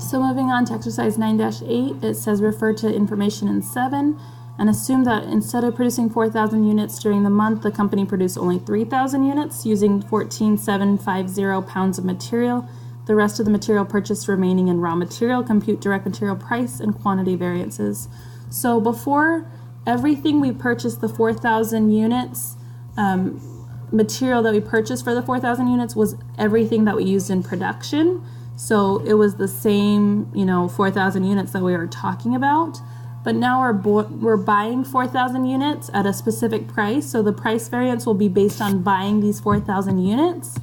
So moving on to exercise 9-8, it says refer to information in 7 and assume that instead of producing 4,000 units during the month, the company produced only 3,000 units using 14,750 pounds of material. The rest of the material purchased remaining in raw material. Compute direct material price and quantity variances. So before, everything we purchased, the 4,000 units, material that we purchased for the 4,000 units was everything that we used in production. So it was the same, 4,000 units that we were talking about. But now we're buying 4,000 units at a specific price. So the price variance will be based on buying these 4,000 units.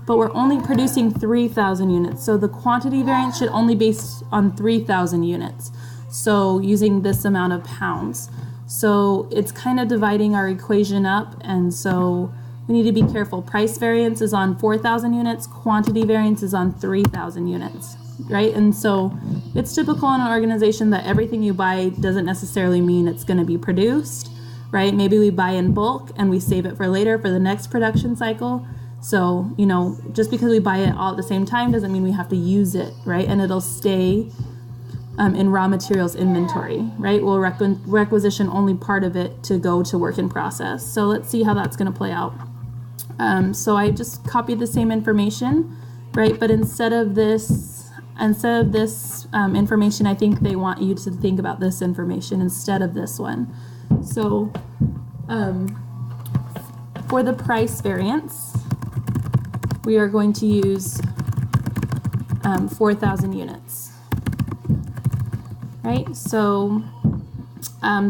But we're only producing 3,000 units. So the quantity variance should only be based on 3,000 units. So using this amount of pounds. So it's kind of dividing our equation up. And so we need to be careful. Price variance is on 4,000 units. Quantity variance is on 3,000 units, right? And so it's typical in an organization that everything you buy doesn't necessarily mean it's going to be produced, right? Maybe we buy in bulk and we save it for later for the next production cycle. So, just because we buy it all at the same time doesn't mean we have to use it, right? And it'll stay in raw materials inventory, right? We'll requisition only part of it to go to work in process. So let's see how that's going to play out. So I just copied the same information, right? But instead of this information, I think they want you to think about this information instead of this one. So for the price variance, we are going to use 4,000 units, right? So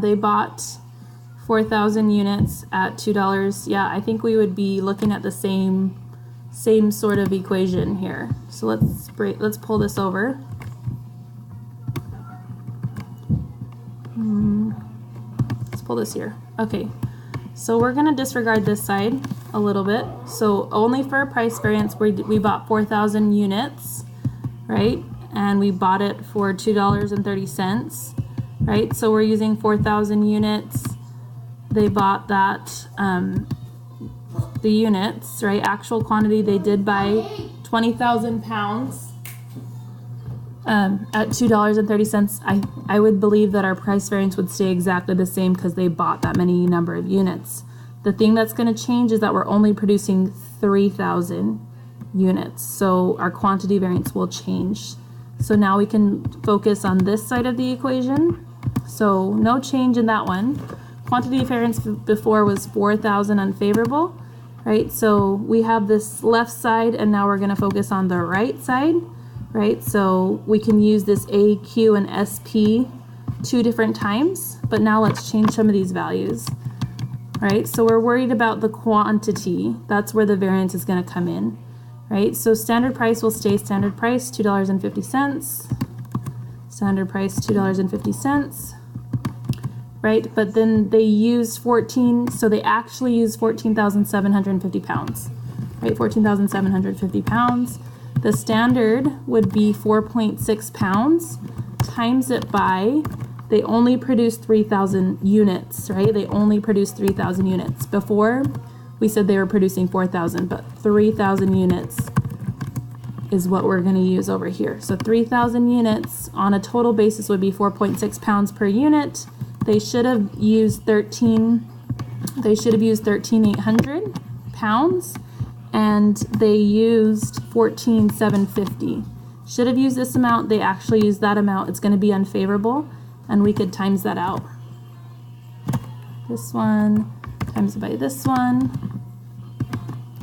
they bought 4,000 units at $2. Yeah, I think we would be looking at the same sort of equation here. So let's pull this over. Let's pull this here. Okay, so we're going to disregard this side a little bit. So only for a price variance, we bought 4,000 units, right? And we bought it for $2.30, right? So we're using 4,000 units. They bought that, the units, right? Actual quantity, they did buy 20,000 pounds at $2.30. I would believe that our price variance would stay exactly the same because they bought that many number of units. The thing that's going to change is that we're only producing 3,000 units. So our quantity variance will change. So now we can focus on this side of the equation. So no change in that one. Quantity variance before was 4,000 unfavorable, right? So we have this left side and now we're going to focus on the right side, right? So we can use this A, Q, and SP 2 different times, but now let's change some of these values. Right, so we're worried about the quantity. That's where the variance is going to come in, right? So standard price will stay standard price, $2.50. Standard price, $2.50, right? But then they use so they actually use 14,750 pounds, right? 14,750 pounds. The standard would be 4.6 pounds, times it by, they only produced 3,000 units, right? They only produced 3,000 units. Before, we said they were producing 4,000, but 3,000 units is what we're going to use over here. So 3,000 units on a total basis would be 4.6 pounds per unit. They should have used 13,800 pounds, and they used 14,750. Should have used this amount. They actually used that amount. It's going to be unfavorable. And we could times that out. This one times it by this one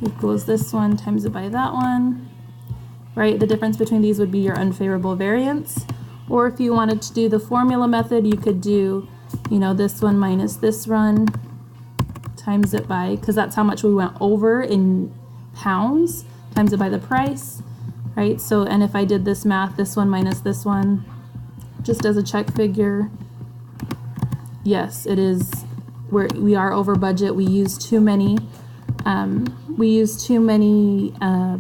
equals this one times it by that one, right? The difference between these would be your unfavorable variance. Or if you wanted to do the formula method, you could do, this one minus this one times it by, because that's how much we went over in pounds, times it by the price, right? So, and if I did this math, this one minus this one, just as a check figure, yes, it is. We are over budget. We use too many.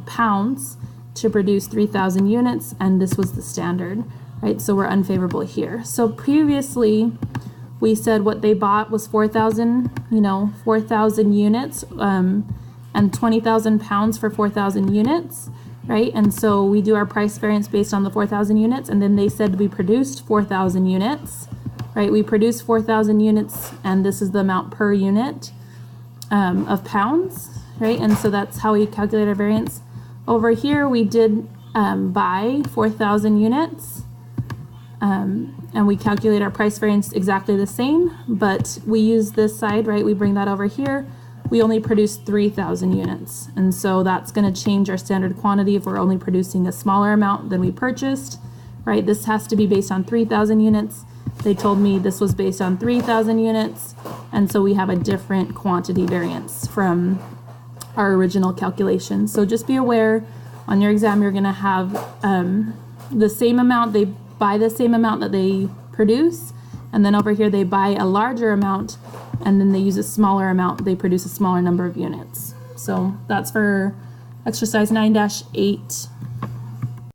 Pounds to produce 3,000 units, and this was the standard, right? So we're unfavorable here. So previously, we said what they bought was 4,000. 4,000 units, and 20,000 pounds for 4,000 units. right? And so we do our price variance based on the 4,000 units, and then they said we produced 4,000 units, right? We produced 4,000 units, and this is the amount per unit of pounds, right? And so that's how we calculate our variance. Over here, we did buy 4,000 units, and we calculate our price variance exactly the same, but we use this side, right? We bring that over here. We only produce 3,000 units, and so that's going to change our standard quantity if we're only producing a smaller amount than we purchased, right? This has to be based on 3,000 units. They told me this was based on 3,000 units, and so we have a different quantity variance from our original calculation. So just be aware, on your exam you're going to have the same amount, they buy the same amount that they produce, and then over here they buy a larger amount, and then they use a smaller amount, they produce a smaller number of units. So that's for exercise 9-8.